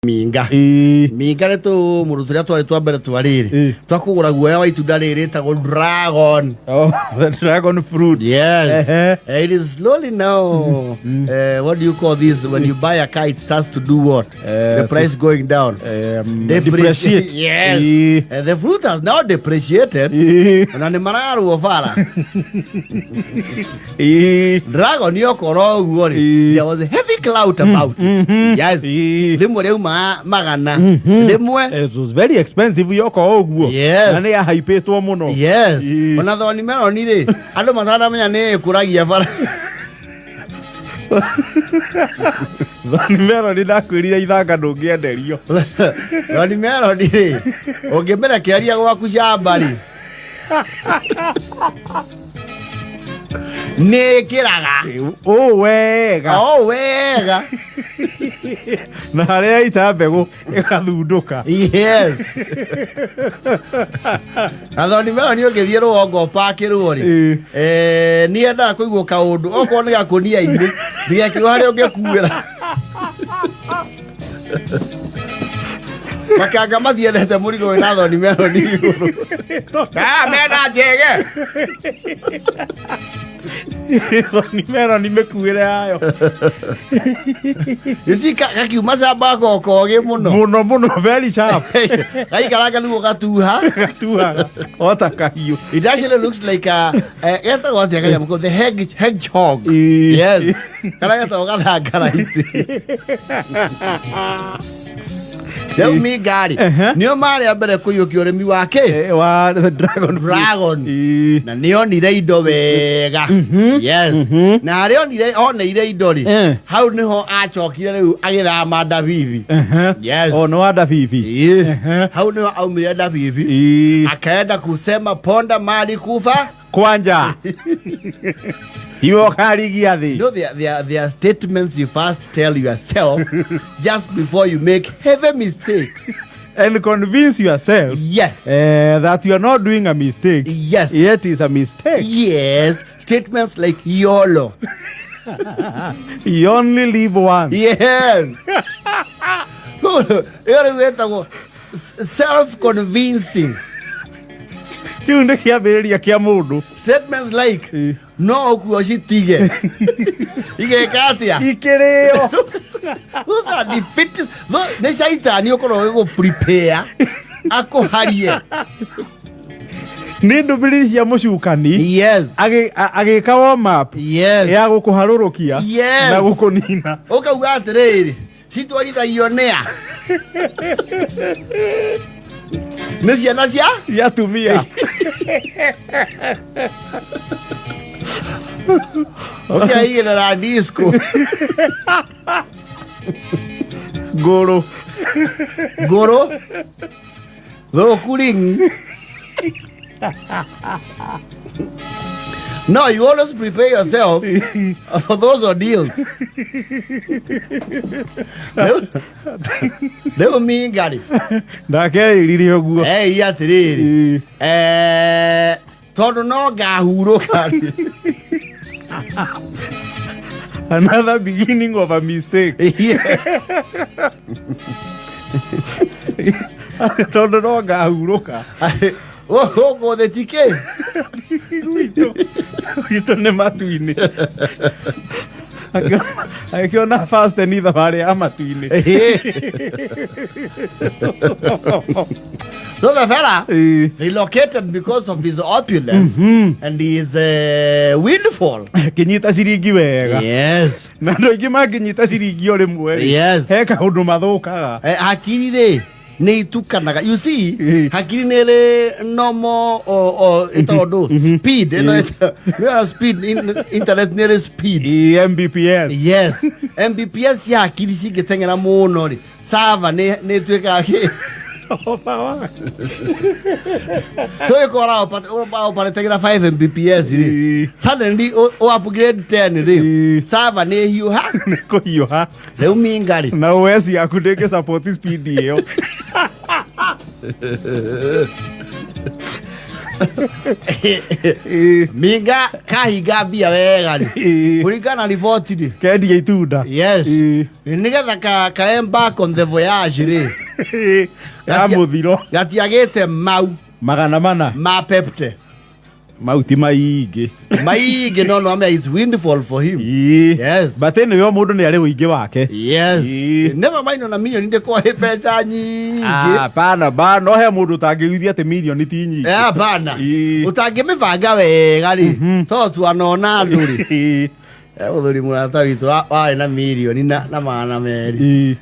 Minga re to muruturia twari twambere twariri twakugura guoya wa itunda riri tago dragon. The dragon fruit. Yes. It is slowly now. What do you call this? When you buy a car, it starts to do what? The price going down. Depreciate. Yes. The fruit has now depreciated. Na mararu ofara. Dragon yokoro uori. There was a heavy cloud about it. Yes. Magana. It was very expensive. Yes. And they are hype to mono. Yes. Another one I don't matter me kuragia fara. Mero ni nakwirira ithanga ndungienderio. Ni mero ni. Ongembera kiaria gwaku shambari. Nekiraga. Wega. Wega. Na haria ita mbegu ikathunduka. Yes. Athoni mero ni ongethie ruongo pakirwo ri. Ni enda kuigwo kaundu okorwo ni gakunia ini ndigekirwo haria ungekuira. Makanga mathiendete murigo wina athoni mero ni iguru. Mena njege. Ni mero ni mekuire ayo. Isi kakiuma camba kokoge muno. Muno very sharp. Kaikaraga lugo gatuha. Ota kahiu. It actually looks like the hedgehog. Yes. Karaga to gathangara iti. Leo mi gari. Nio mari abere kuyuki urimi wake. Wa the dragon. Na nio ni indo wega. Yes. Na rĩo nire oneire indo ri. Hau niho achokire riu agithama Davivi. Yes. No wa Davivi. Hau niho aumire Davivi. Akaenda kusema ponda mali kufa kwanja. You know, there are statements you first tell yourself just before you make heavy mistakes. And convince yourself, yes, that you are not doing a mistake. Yes. It is a mistake. Yes. Statements like YOLO. You only live once. Yes. Self-convincing. Statements like no kuoshitige. Igekatia. Ikereo. Those are the fittest. They say that you go prepare. Ako harie. Nindo bilisi ya mushukani. Yes. Age kawa map. Yes. Ya gukuharurukia. Yes. Na gukunina. Oka ugaterere. Sitwarita yonea. Nesia nasia? Ya tumia. Okay, hii na disco. Goro. Though cooling. No, you always prepare yourself for those ordeals. Leo mi ngari. Ndake iriri oguo. Iria tiriri. Tondu no ngahuruka. Another beginning of a mistake. Yes. Tondu no ngahuruka. Go the ticket. Ito ne matuini. Akiona fast and either vale amatuini. So the fella relocated because of his opulence and his windfall. Kinyita ciringi wega. Yes. Na ndoingi makinyita ciringi ore mwe. Yes. He kaundu mathukaga. Hakiri ri ni itukanaga. You see, hakiri nere normal or speed. You know, speed internet nere speed. Mbps. Yes. Mbps ya hakiri cigitengera muno ri. Server ne tweka ki. So you call out, but take 5 Mbps. Suddenly, upgrade 10. Server near you have. You have. Let me ngari. Now, where's you could take a support speed? Minga kahiga bia wega ri kuringana riboti ri kendi itunda yes nigetha ka embark on the voyage ri ya muthiro gatiagite mau magana mana ma pepte mauti maingi no I mean it's windfall for him yes but anyway mundu ni ari uingi wake yes never mind na million inde kwa pesa nyingi pana ba no he mundu tangiguithia ati million ti nyingi pana utangimivanga wega ri to tu anona nduri uthuri murata witu wa na million na mana meri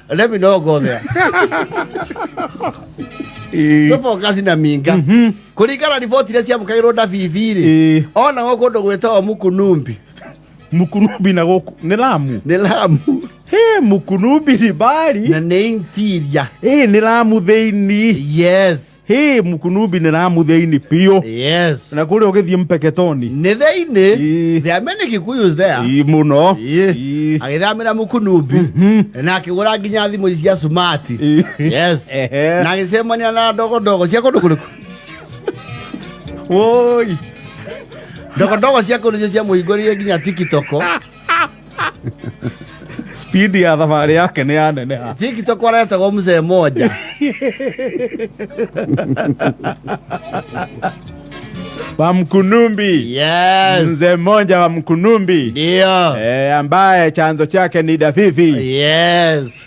let me know go there Focus na minga kuringana riboti iria ciamukairwo Ndabibiri ona goko ndo gwetwo Mukunumbi na goku ni Lamu Mukunumbi ni bari na ni interior ni Lamu theini yes Mukunumbi ni Lamu theini pio yes na kuri ugithie Mpeketoni ni theini there are many Kikuyus there muno agithamira Mukunumbi na akigura nginya thimu cia smart yes na agicemania na ndogo cia kundu kuriku oi ndogo cia kundu cia muhingorie nginya TikTok speed ya thabari yake ni anene TikTok aretagwo mzee moja wa Mkunumbi yes mzee mmoja wa Mkunumbi ndio ambaye chanzo chake ni Dafifi yes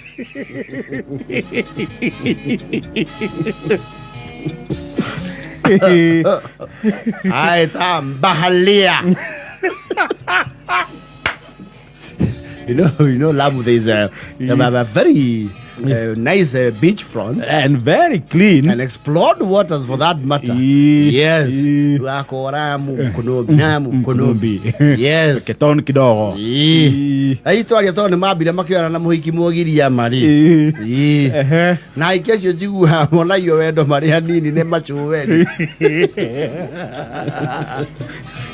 ai tambahalia you know Lamu there is a very nice beachfront and very clean and explored waters for that matter yes wako Lamu Mukunumbi yes Keton kidogo aitwaria to ni mambire makiona na muhiki mugiria mari na ikesio jigua mona yo wendo mari hanini ne machuweni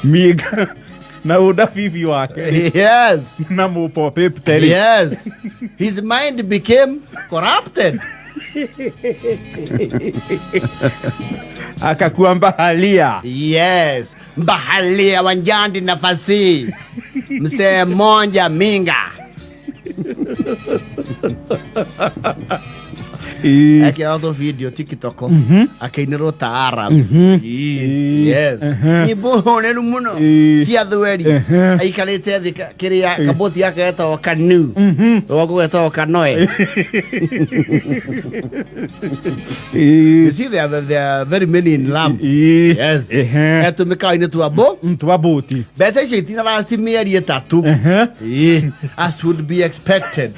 miga na Udafifi wake yes na mupopepteri yes his mind became corrupted akakuwa mbahalia yes mbahalia wanjandi nafasi msee mmoja minga akira auto video TikTok akainero taarab yes ibone muno cia thweri aikarite thika kiria kaboti yake eta kanu wago eta kanoe you see there are very many in Lamu yes eto mekaine tu aboti beta itina last mieri etatu as would be expected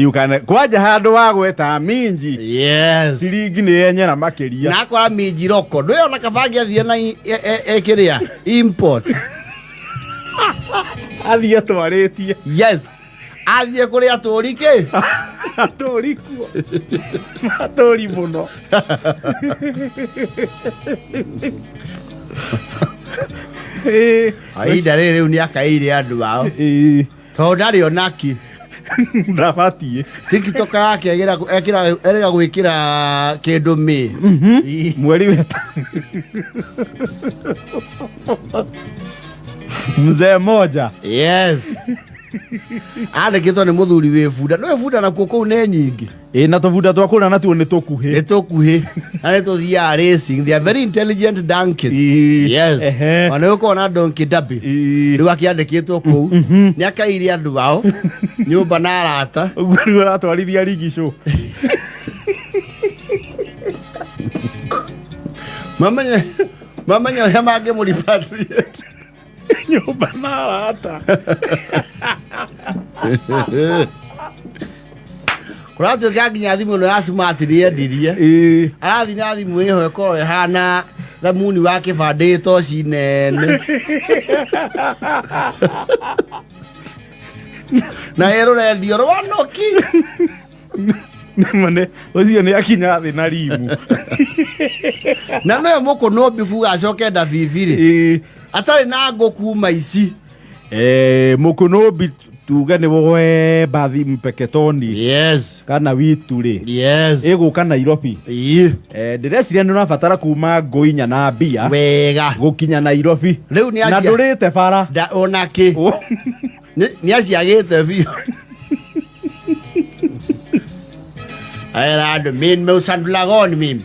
you can kwaja handu wagweta minji yes siringi ni yenyera makiria na kwa minji roko ndo ona kabangi athie na ekiria import athie twaritie yes athie kuri aturike aturikuo aturi muno aida riu ni akaire andu ao to ndari onaki ndabatie TikTok yake erega gwikira kindu mi mweri weta mzee moja yes andikitwo ni muthuri wi bunda no bunda na kuo ne nyingi na tubunda twakuna natuo ni tukuhi na tuthia racing they are very intelligent donkeys yes ona uko na donkey dabi riu akiandikitwo ku ni akaire andu ao nyumba na arata uguo ratwarithia rigi show mama nyoya mange mulipatriate nyumba na arata kuratu gaginya thimu no ya smart riendirie arathi na thimu iho eko ehana thamuni wa kibandito cinene na erore ndio ronoki mane ocio ni akinya thi na rimu na no Mukunumbi kuga acoke Ndabibiri atari na ngoku maici Mukunumbi tuge ni woe bathi mpeketoni Yes. kana wituri Yes. Iguka Nairobi ndireciria ni nabatara kuma Ngoinya na mbia wega gukinya Nairobi riu ni na ndurite bara da onake ni aciagite biũ Aerado mimi meusa Ndulagoni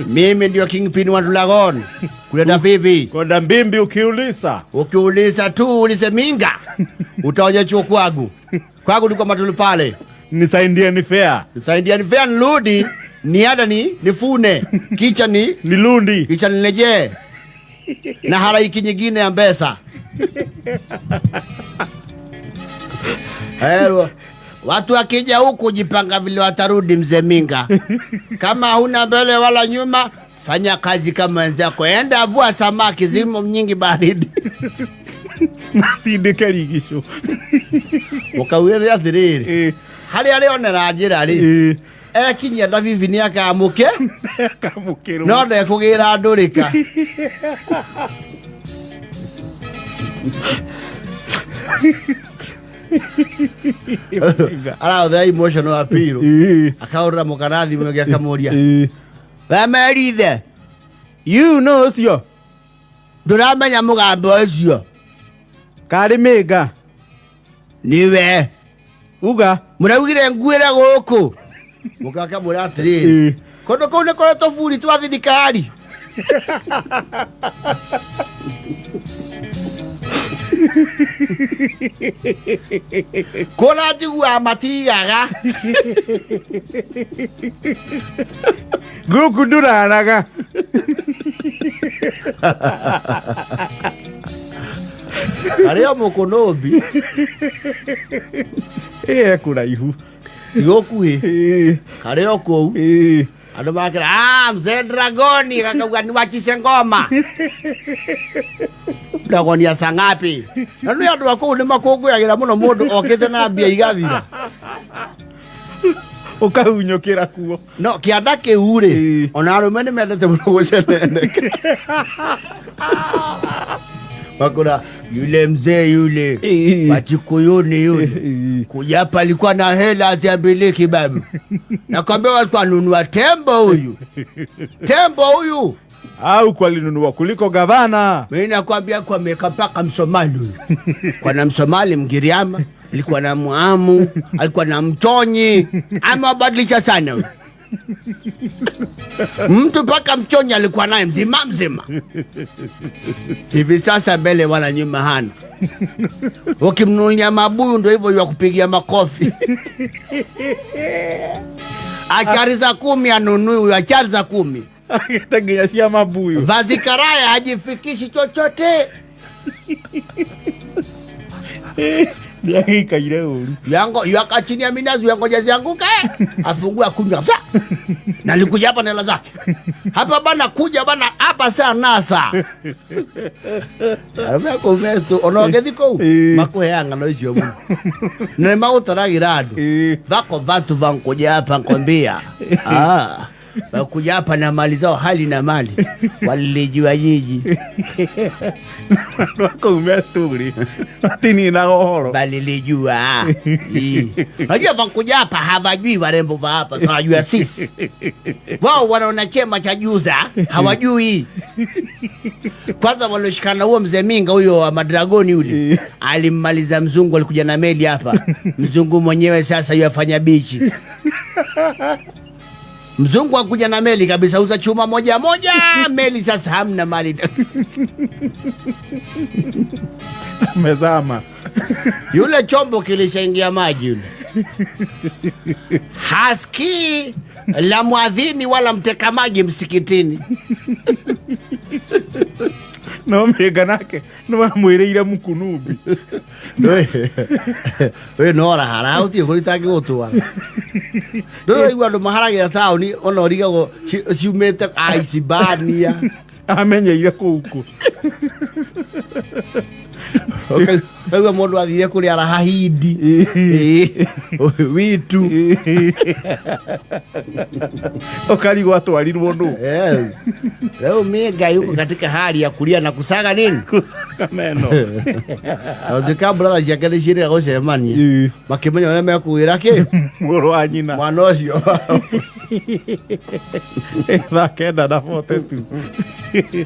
mimi ndio kingpin wa Ndulagoni kuleta vivi kwenda Mbimbi ukiuliza tu ulize Minga utaoje chuo kwangu liko Matulu pale nisaidie ni fair nirudi niada nifune kicha nilundi kicha nileje na haraiki nyingine ya mbesa Hero watu wakija huku jipanga vile watarudi mzee Minga. Kama huna mbele wala nyuma, fanya kazi kama wenzako. Enda vua samaki zimo nyingi baridi. Matinde karigisho. Ukaweze athiriri. Hali onera njira ri. Kinya Davivi ni akamuke. Akamukiro. No nde kugira ndurika. Ara the emotional appeal akaura mukarathi mwege akamuria bamerithe you know cio nduramenya mugambo ucio kari Minga niwe uga muraugire nguire guku mukaka muratiriri kondo kone kore tofuri twa thirikari Kona jigua matigaga guku nduranaga aria mukunombi kuraihu igokuhi aria kou andu makira mzee Dragoni kakauga ni wachise ngoma Dragoni ya sangapi na ndu andu akuu ni makunguyagira muno mundu okite na mbia igathira ukahunyukira kuo no kianda kiure ona arume ni mendete muno gucenendeka Bakura yule mzee yule Wachikuyuni yule kuja hapa alikuwa na hela aziambiliki babu. Nakwambia walikuwa nunua tembo huyu au kwa linunua kuliko gavana. Mimi nakwambia kwa mekapaka Msomali huyu. Kwa na Msomali Mgiriama, alikuwa na Muamu, alikuwa na Mchonyi, amebadilisha sana huyu. Mtu paka Mchonyi alikuwa naye mzima. Hivi sasa mbele wala nyuma hana. Ukimnunulia mabuyu ndio hivyo ya kupigia makofi. Achari za 10 anunui huyu, achari za 10. Tegeashia mabuyu. Vazi karaya hajifikishi chochote. Yaka ile uru. Yaka chini ya minazi yangoja zianguke. Afungua kunywa kabisa. Na nilikuja hapa na hela zake. Hapa bana kuja bana hapa saa nasa. Arabia komesto onogethiko makuheanga no icio mu. Na mautaragira andu. Vako vatu vankuja hapa nkwambia. Wakuja hapa na mali zao hali na mali. Walijua jiji. Wako umesturi. Atini na ohoro. Walilijua. Najua vankuja hapa hawajui warembo va hapa. Hawajua sisi. Wao wanaona chema cha juza. Hawajui. Kwanza walioshikana huo mzee Minga huyo wa Madragoni yule. Alimmaliza mzungu alikuja na meli hapa. Mzungu mwenyewe sasa yafanya bichi. Mzungu akuja na meli kabisa, uza chuma moja meli sasa hamna mali. Mezama. Yule chombo kilishaingia maji yule. Haski la muadhini wala mteka maji msikitini. No mega nake no mwiriire mukunubi. We nora harauti kuritaki gutwa. Ndo igwa ndo maharagira tauni ona origago ciumete aicibania amenyeire kuku. Kaua mundu athire kuri arahahindi witu Ukarigwo atwarirwo nu. Leo mega yuko katika hali ya kulia na kusaga nini? Kusaga meno. Ndika brother ciake nĩ ciĩrĩga gũcemania makĩmenya ũrĩa mekuwĩra kĩ mũrũ wa nyina mwana ũcio thaa 9:42